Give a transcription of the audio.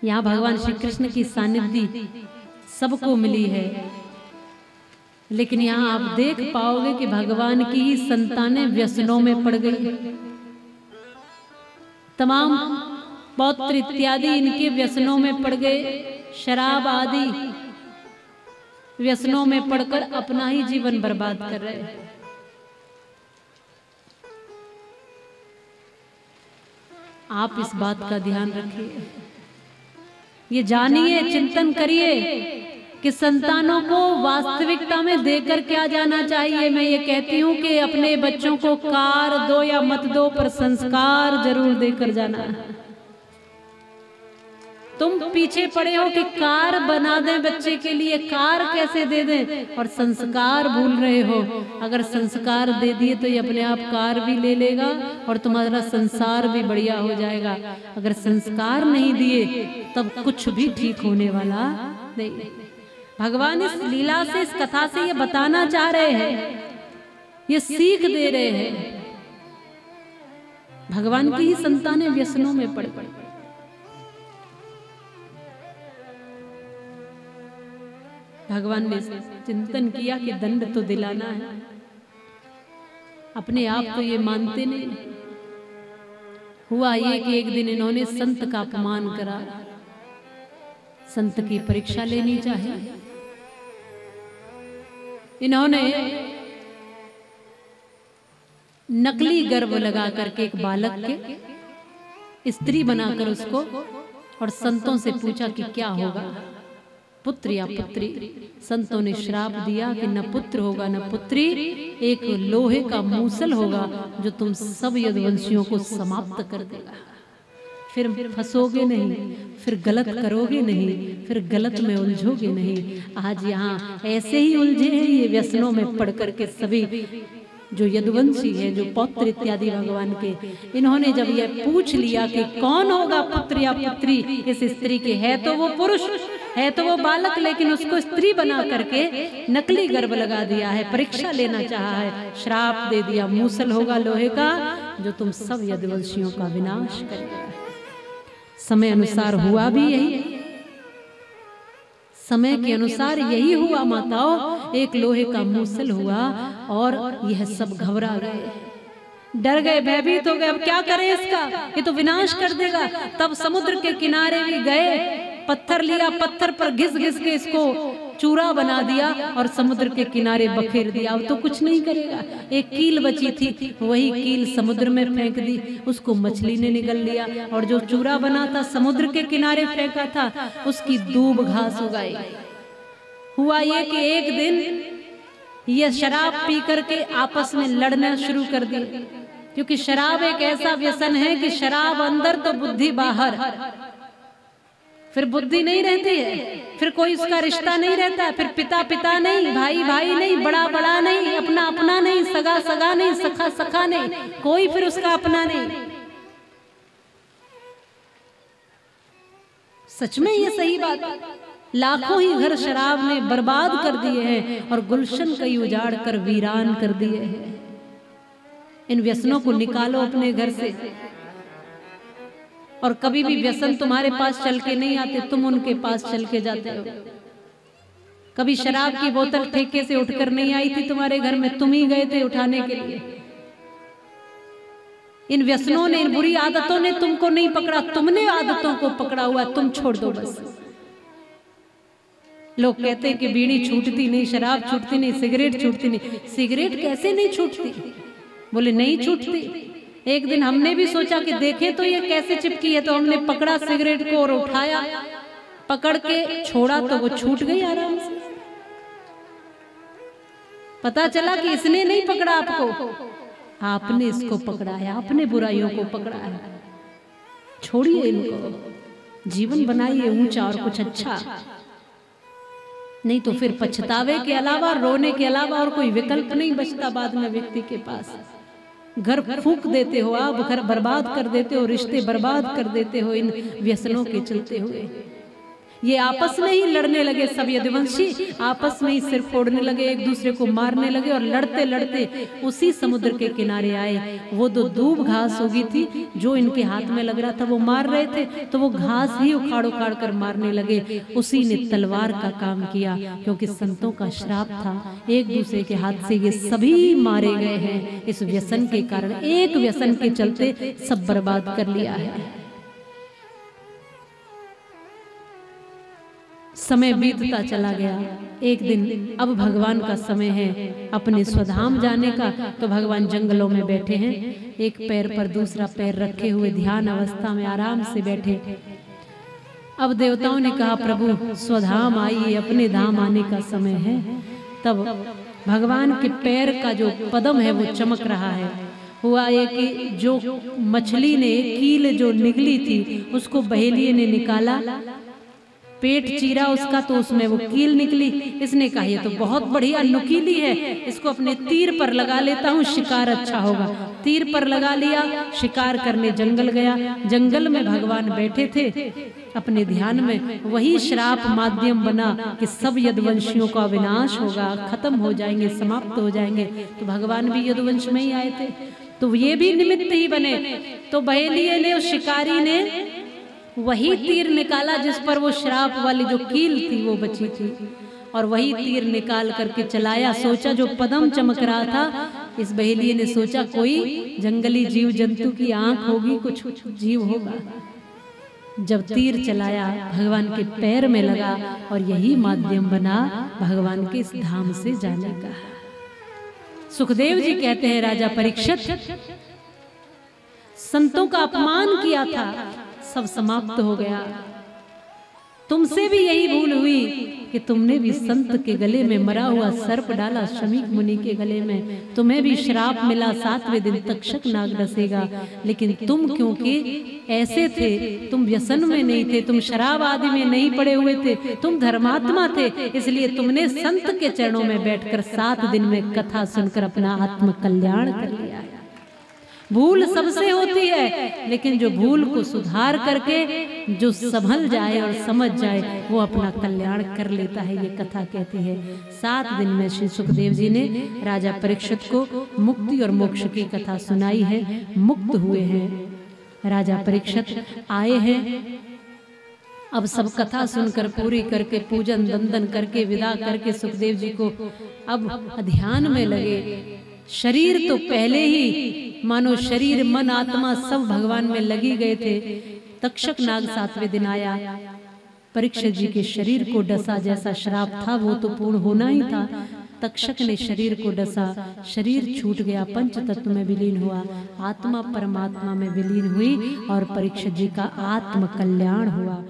यहाँ भगवान श्री कृष्ण की सानिध्य सबको मिली है, लेकिन यहाँ आप देख पाओगे कि भगवान की ही संतानें व्यसनों में पड़ गई। तमाम पौत्र इत्यादि इनके व्यसनों में पड़ गए, शराब आदि व्यसनों में पड़कर अपना ही जीवन बर्बाद कर रहे हैं। आप इस बात का ध्यान रखिए, ये जानिए, चिंतन करिए कि संतानों को वास्तविकता में देकर क्या जाना चाहिए। मैं ये कहती हूँ कि अपने बच्चों को कार दो या मत दो, पर संस्कार जरूर देकर जाना है। तुम पीछे पड़े हो कि कार बना दें बच्चे के लिए, कार कैसे दे दें, और संस्कार भूल रहे हो। अगर संस्कार दे दिए तो ये अपने आप कार भी ले लेगा और तुम्हारा संसार भी बढ़िया हो जाएगा। अगर संस्कार नहीं दिए तब कुछ भी ठीक होने वाला नहीं। भगवान इस लीला से, इस कथा से ये बताना चाह रहे हैं, ये सीख दे रहे हैं। भगवान की ही संतानें व्यसनों में पड़ गई। भगवान ने चिंतन किया कि दंड तो दिलाना है, अपने आप तो ये मानते नहीं। हुआ ये कि एक दिन इन्होंने संत का अपमान करा, संत की परीक्षा लेनी चाहिए। इन्होंने नकली गर्भ लगा करके एक बालक के स्त्री बनाकर उसको, और संतों से पूछा कि क्या होगा, पुत्र या पुत्री। संतों ने श्राप दिया कि न पुत्र होगा न पुत्री, एक लोहे का मूसल होगा जो तुम सब यदुवंशियों को समाप्त कर देगा। फिर फंसोगे नहीं, फिर गलत करोगे नहीं, फिर गलत में उलझोगे नहीं। आज यहाँ ऐसे ही उलझे हैं ये व्यसनों में पढ़ करके सभी जो यदुवंशी है, जो पौत्र इत्यादि भगवान के। इन्होंने जब ये पूछ लिया कि कौन होगा पुत्र या पुत्री इस स्त्री के, है तो वो पुरुष, है तो वो बालक, लेकिन उसको स्त्री बना करके नकली गर्भ लगा दिया है, परीक्षा लेना चाहा है, श्राप दे दिया, मूसल होगा लोहे का जो तुम सब यदुवंशियों का विनाश करेगा। समय अनुसार हुआ भी यही, समय के अनुसार यही हुआ माताओं। एक लोहे का मूसल हुआ और यह सब घबरा गए, डर गए, भयभीत हो गए। अब क्या करें इसका, ये तो विनाश कर देगा। तब समुद्र के किनारे भी गए, पत्थर लिया, पत्थर पर घिस घिस के इसको चूरा बना दिया और समुद्र के किनारे बखेर दिया। अब तो कुछ नहीं करेगा। एक कील बची थी, वही कील समुद्र में फेंक दी, उसको मछली ने निगल लिया। और जो चूरा बना था समुद्र के किनारे फेंका था, उसकी दूब घास उगाई। हुआ ये कि एक दिन ये शराब पी करके आपस में लड़ना शुरू कर दी, क्योंकि शराब एक ऐसा व्यसन है कि शराब अंदर तो बुद्धि बाहर। फिर बुद्धि नहीं रहती है, फिर कोई उसका रिश्ता नहीं रहता, फिर पिता पिता नहीं, भाई भाई नहीं, बड़ा बड़ा नहीं, अपना अपना नहीं, सगा सगा नहीं, सखा सखा नहीं, कोई फिर उसका अपना नहीं। सच में ये सही बात, लाखों ही घर शराब ने बर्बाद कर दिए हैं और गुलशन कई उजाड़ कर वीरान कर दिए हैं। इन व्यसनों को निकालो अपने घर से। और कभी भी व्यसन तुम्हारे पास चल के नहीं आते, तुम उनके पास चल के जाते हो। कभी शराब की बोतल ठेके से उठकर नहीं आई थी तुम्हारे घर में, तुम ही गए थे उठाने के लिए। इन व्यसनों ने, इन बुरी आदतों ने तुमको नहीं पकड़ा, तुमने आदतों को पकड़ा हुआ, तुम छोड़ दो बस। लोग कहते हैं कि बीड़ी छूटती नहीं, शराब छूटती नहीं, सिगरेट छूटती नहीं। सिगरेट कैसे नहीं छूटती? बोले नहीं छूटती। एक दिन हमने भी सोचा कि देखें तो ये कैसे चिपकी है, तो हमने पकड़ा सिगरेट को और उठाया, पकड़ के छोड़ा तो वो छूट गई आराम से। पता चला कि इसने नहीं पकड़ा आपको, आपने इसको पकड़ा है, आपने बुराइयों को पकड़ा है। छोड़िए इनको, जीवन बनाइए ऊंचा और कुछ अच्छा, नहीं तो फिर पछतावे के अलावा, रोने के अलावा और कोई विकल्प नहीं बचता बाद में व्यक्ति के पास। घर फूंक देते हो आप, घर बर्बाद कर देते हो, रिश्ते बर्बाद कर देते हो इन व्यसनों के चलते हुए। ये आपस में ही लड़ने लगे, सब यदुवंशी आपस में ही सिर फोड़ने लगे, एक दूसरे को मारने लगे और लड़ते लड़ते उसी समुद्र के किनारे आए। वो तो दूब घास होगी थी जो इनके हाथ में लग रहा था, वो मार रहे थे तो वो घास ही उखाड़ उखाड़ कर मारने लगे। उसी ने तलवार का काम किया, क्योंकि संतों का श्राप था, एक दूसरे के हाथ से ये सभी मारे गए हैं। इस व्यसन के कारण, एक व्यसन के चलते सब बर्बाद कर लिया है। समय बीतता चला गया। एक दिन अब भगवान का समय है अपने स्वधाम जाने का, तो भगवान जंगलों में बैठे हैं, एक पैर पर दूसरा पैर रखे हुए ध्यान अवस्था में आराम से बैठे। अब देवताओं ने कहा प्रभु स्वधाम आइए, अपने धाम आने का समय है। तब भगवान के पैर का जो पदम है वो चमक रहा है। हुआ ये कि जो मछली ने कील जो निकली थी उसको बहेलिये ने निकाला, पेट चीरा उसका तो उसमें वो कील निकली। इसने कहा ये तो बहुत बढ़िया नुकीली है, इसको अपने तीर पर लगा लेता हूँ, शिकार अच्छा होगा। तीर पर लगा लिया, शिकार करने जंगल गया। जंगल में भगवान बैठे थे अपने ध्यान में, वही श्राप माध्यम बना कि सब यदुवंशियों का विनाश होगा, खत्म हो जाएंगे, समाप्त हो जाएंगे। तो भगवान भी यदुवंश में ही आए थे, तो ये भी निमित्त ही बने। तो बहेलिये ने, उस शिकारी ने वही तीर निकाला जिस पर वो श्राप वाली जो कील थी वो बची थी, और वही तीर निकाल करके चलाया। सोचा जो पदम चमक रहा था, इस बहेलिये ने सोचा कोई जंगली जीव जंतु की आंख होगी, कुछ जीव होगा। जब तीर चलाया भगवान के पैर में लगा, और यही माध्यम बना भगवान के इस धाम से जाने का। सुखदेव जी कहते हैं राजा परीक्षित, संतों का अपमान किया था, सब समाप्त हो गया। तुमसे भी यही भूल हुई कि तुमने भी संत के गले में मरा हुआ सर्प डाला, शमीक मुनि के गले में। तुम्हें भी श्राप मिला, 7वें दिन तक्षक नाग डसेगा। लेकिन तुम क्योंकि ऐसे थे, तुम व्यसन में नहीं थे, तुम शराब आदि में नहीं पड़े हुए थे, तुम धर्मात्मा थे, इसलिए तुमने संत के चरणों में बैठकर 7 दिन में कथा सुनकर अपना आत्म कल्याण कर लिया। भूल सबसे होती है, लेकिन जो भूल को सुधार करके जो संभल जाए और समझ जाए वो अपना कल्याण कर लेता है, ये कथा कहती है। 7 दिन में श्री सुखदेव जी ने राजा परीक्षित को मुक्ति और मोक्ष की कथा सुनाई है। मुक्त हुए हैं राजा परीक्षित, आए हैं। अब सब कथा सुनकर पूरी करके पूजन दंदन करके विदा करके सुखदेव जी को अब ध्यान में लगे। शरीर तो पहले ही मानो शरीर मन आत्मा सब भगवान में लगी गए थे। तक्षक नाग 7वें दिन आया, परीक्षित जी के शरीर को डसा, जैसा श्राप था वो तो पूर्ण होना ही था। तक्षक ने शरीर को डसा, शरीर छूट गया, पंच तत्व में विलीन हुआ, आत्मा परमात्मा में विलीन हुई और परीक्षित जी का आत्म कल्याण हुआ।